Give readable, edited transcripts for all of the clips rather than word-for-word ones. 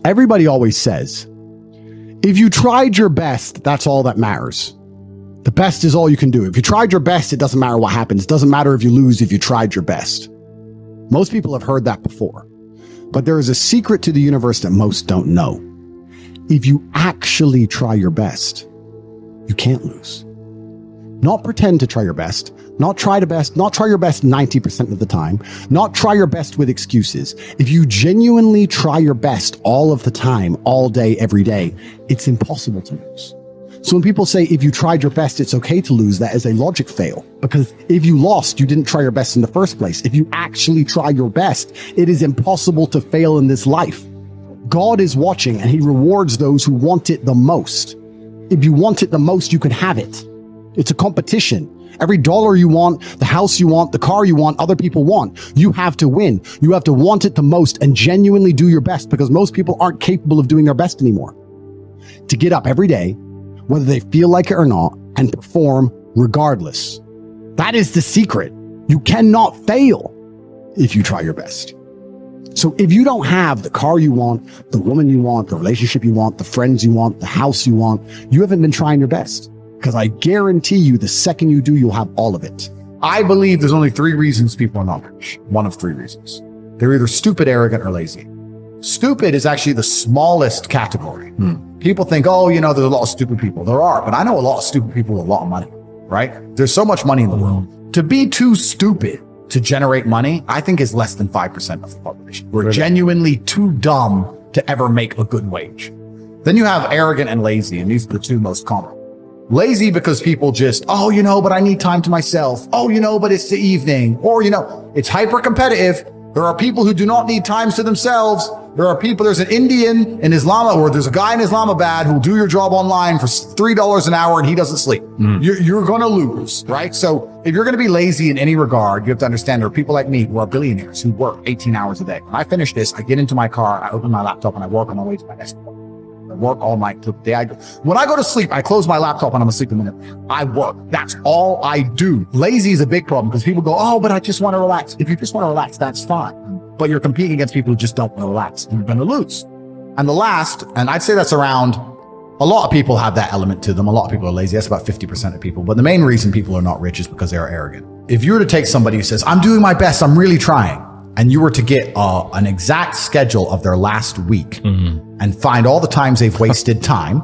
Everybody always says, if you tried your best, that's all that matters. The best is all you can do. If you tried your best, it doesn't matter what happens. It doesn't matter if you lose if you tried your best. Most people have heard that before. But there is a secret to the universe that most don't know. If you actually try your best, you can't lose. Not pretend to try your best, not try your best 90% of the time, not try your best with excuses. If you genuinely try your best all of the time, all day, every day, it's impossible to lose. So when people say, if you tried your best, it's okay to lose, that is a logic fail. Because if you lost, you didn't try your best in the first place. If you actually try your best, it is impossible to fail in this life. God is watching and he rewards those who want it the most. If you want it the most, you can have it. It's a competition. Every dollar you want, the house you want, the car you want, other people want, you have to win. You have to want it the most and genuinely do your best, because most people aren't capable of doing their best anymore. To get up every day, whether they feel like it or not, and perform regardless. That is the secret. You cannot fail if you try your best. So if you don't have the car you want, the woman you want, the relationship you want, the friends you want, the house you want, you haven't been trying your best. Because I guarantee you, the second you do, you'll have all of it. I believe there's only 3 reasons people are not rich. One of 3 reasons. They're either stupid, arrogant, or lazy. Stupid is actually the smallest category. People think, oh, you know, there's a lot of stupid people. There are, but I know a lot of stupid people with a lot of money, right? There's so much money in the world. To be too stupid to generate money, I think is less than 5% of the population. We're genuinely too dumb to ever make a good wage. Then you have arrogant and lazy, and these are the 2 most common. Lazy because people just, oh, you know, but I need time to myself. Oh, you know, but it's the evening. Or, you know, it's hyper competitive. There are people who do not need times to themselves. There's an Indian in Islam, or there's a guy in Islamabad who'll do your job online for $3 an hour and he doesn't sleep. You're going to lose, right? So if you're going to be lazy in any regard, you have to understand there are people like me who are billionaires who work 18 hours a day. When I finish this, I get into my car, I open my laptop, and I work on my way to my desk. I work all night till the day I go. When I go to sleep, I close my laptop and I'm asleep in a minute. I work. That's all I do. Lazy is a big problem because people go, oh, but I just want to relax. If you just want to relax, that's fine. But you're competing against people who just don't want to relax. You're going to lose. And the last, and I'd say that's around, a lot of people have that element to them. A lot of people are lazy. That's about 50% of people. But the main reason people are not rich is because they are arrogant. If you were to take somebody who says, I'm doing my best, I'm really trying, and you were to get an exact schedule of their last week and find all the times they've wasted time,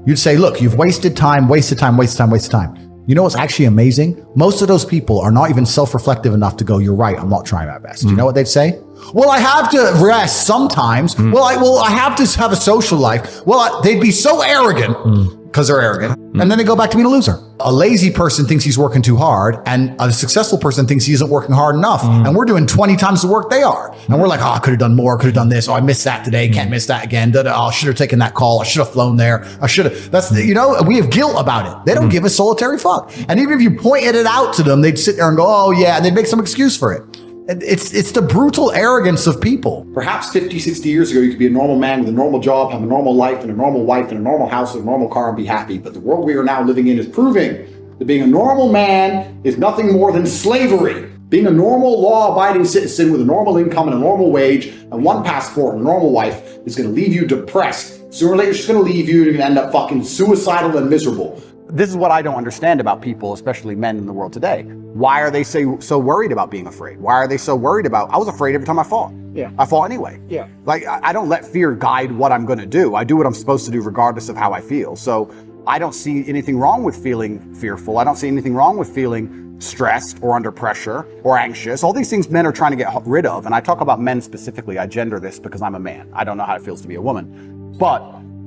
you'd say, look, you've wasted time, wasted time, wasted time, wasted time. You know what's actually amazing? Most of those people are not even self-reflective enough to go, you're right, I'm not trying my best. You know what they'd say? Well, I have to rest sometimes. Well, I have to have a social life. Well, they'd be so arrogant because they're arrogant. And then they go back to being a loser. A lazy person thinks he's working too hard, and a successful person thinks he isn't working hard enough. And we're doing 20 times the work they are. And we're like, oh, I could have done more, could have done this. Oh, I missed that today, can't miss that again. Oh, I should have taken that call. I should have flown there. I should have. That's, you know, we have guilt about it. They don't give a solitary fuck. And even if you pointed it out to them, they'd sit there and go, oh yeah, and they'd make some excuse for it. It's the brutal arrogance of people. Perhaps 50, 60 years ago, you could be a normal man with a normal job, have a normal life and a normal wife and a normal house and a normal car and be happy. But the world we are now living in is proving that being a normal man is nothing more than slavery. Being a normal law-abiding citizen with a normal income and a normal wage and one passport and a normal wife is going to leave you depressed. Sooner or later, it's going to leave you and you're going to end up fucking suicidal and miserable. This is what I don't understand about people, especially men in the world today. Why are they so worried about being afraid? Why are they so worried about, I was afraid every time I fought. Yeah. I fought anyway. Yeah. Like, I don't let fear guide what I'm going to do. I do what I'm supposed to do regardless of how I feel. So I don't see anything wrong with feeling fearful. I don't see anything wrong with feeling stressed or under pressure or anxious. All these things men are trying to get rid of. And I talk about men specifically. I gender this because I'm a man. I don't know how it feels to be a woman. But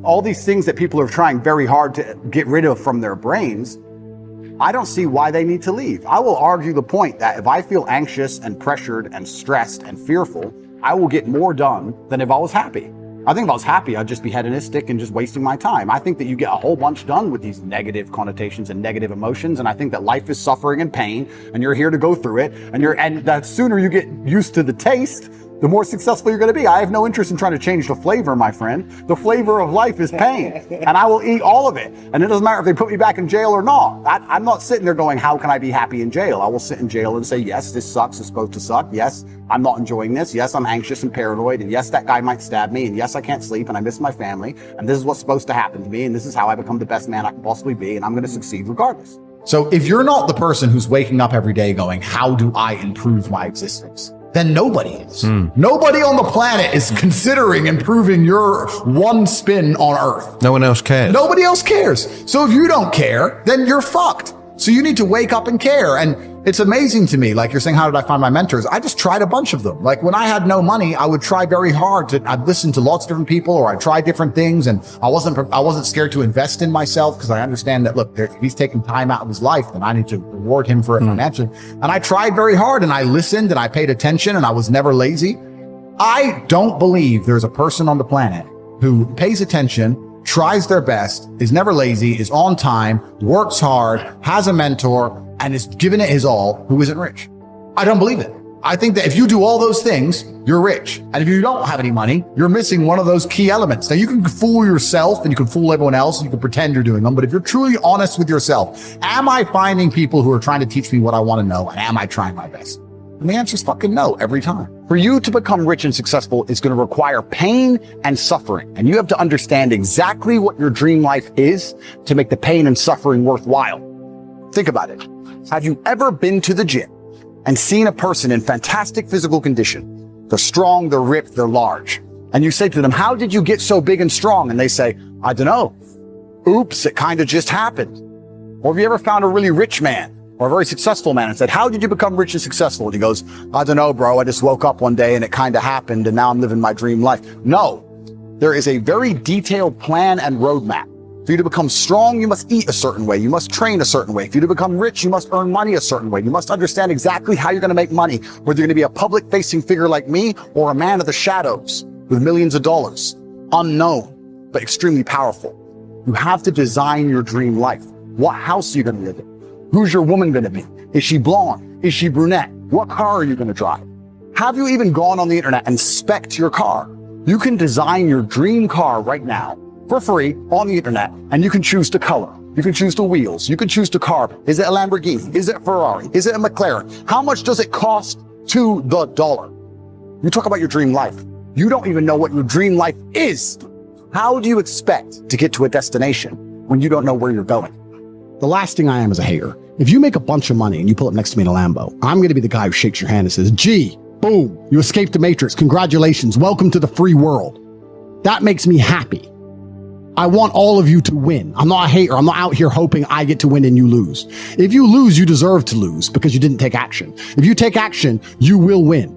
all these things that people are trying very hard to get rid of from their brains, I don't see why they need to leave. I will argue the point that if I feel anxious and pressured and stressed and fearful, I will get more done than if I was happy. I think if I was happy, I'd just be hedonistic and just wasting my time. I think that you get a whole bunch done with these negative connotations and negative emotions. And I think that life is suffering and pain and you're here to go through it. And the sooner you get used to the taste, the more successful you're going to be. I have no interest in trying to change the flavor, my friend. The flavor of life is pain, and I will eat all of it. And it doesn't matter if they put me back in jail or not. I'm not sitting there going, how can I be happy in jail? I will sit in jail and say, yes, this sucks. It's supposed to suck. Yes, I'm not enjoying this. Yes, I'm anxious and paranoid. And yes, that guy might stab me. And yes, I can't sleep and I miss my family. And this is what's supposed to happen to me. And this is how I become the best man I can possibly be. And I'm going to succeed regardless. So if you're not the person who's waking up every day going, how do I improve my existence? Then nobody is. Nobody on the planet is considering improving your one spin on Earth. No one else cares. Nobody else cares. So if you don't care, then you're fucked. So you need to wake up and care. And it's amazing to me, like you're saying, how did I find my mentors? I just tried a bunch of them. Like when I had no money, I would try very hard I'd listen to lots of different people, or I'd try different things. And I wasn't scared to invest in myself, because I understand that, look, if he's taking time out of his life, then I need to reward him for it financially. And I tried very hard, and I listened, and I paid attention, and I was never lazy. I don't believe there's a person on the planet who pays attention, tries their best, is never lazy, is on time, works hard, has a mentor, and is giving it his all, who isn't rich. I don't believe it. I think that if you do all those things, you're rich. And if you don't have any money, you're missing one of those key elements. Now, you can fool yourself and you can fool everyone else and you can pretend you're doing them. But if you're truly honest with yourself, am I finding people who are trying to teach me what I want to know? And am I trying my best? And the answer is fucking no every time. For you to become rich and successful is going to require pain and suffering. And you have to understand exactly what your dream life is to make the pain and suffering worthwhile. Think about it. Have you ever been to the gym and seen a person in fantastic physical condition? They're strong, they're ripped, they're large. And you say to them, how did you get so big and strong? And they say, I don't know. Oops, it kind of just happened. Or have you ever found a really rich man or a very successful man and said, how did you become rich and successful? And he goes, I don't know, bro. I just woke up one day and it kind of happened and now I'm living my dream life. No, there is a very detailed plan and roadmap. For you to become strong, you must eat a certain way. You must train a certain way. For you to become rich, you must earn money a certain way. You must understand exactly how you're going to make money, whether you're going to be a public-facing figure like me or a man of the shadows with millions of dollars. Unknown, but extremely powerful. You have to design your dream life. What house are you going to live in? Who's your woman going to be? Is she blonde? Is she brunette? What car are you going to drive? Have you even gone on the internet and spec'd your car? You can design your dream car right now for free on the internet, and you can choose the color. You can choose the wheels. You can choose the car. Is it a Lamborghini? Is it a Ferrari? Is it a McLaren? How much does it cost to the dollar? You talk about your dream life. You don't even know what your dream life is. How do you expect to get to a destination when you don't know where you're going? The last thing I am is a hater. If you make a bunch of money and you pull up next to me in a Lambo, I'm going to be the guy who shakes your hand and says, gee, boom, you escaped the matrix. Congratulations. Welcome to the free world. That makes me happy. I want all of you to win. I'm not a hater. I'm not out here hoping I get to win and you lose. If you lose, you deserve to lose because you didn't take action. If you take action, you will win.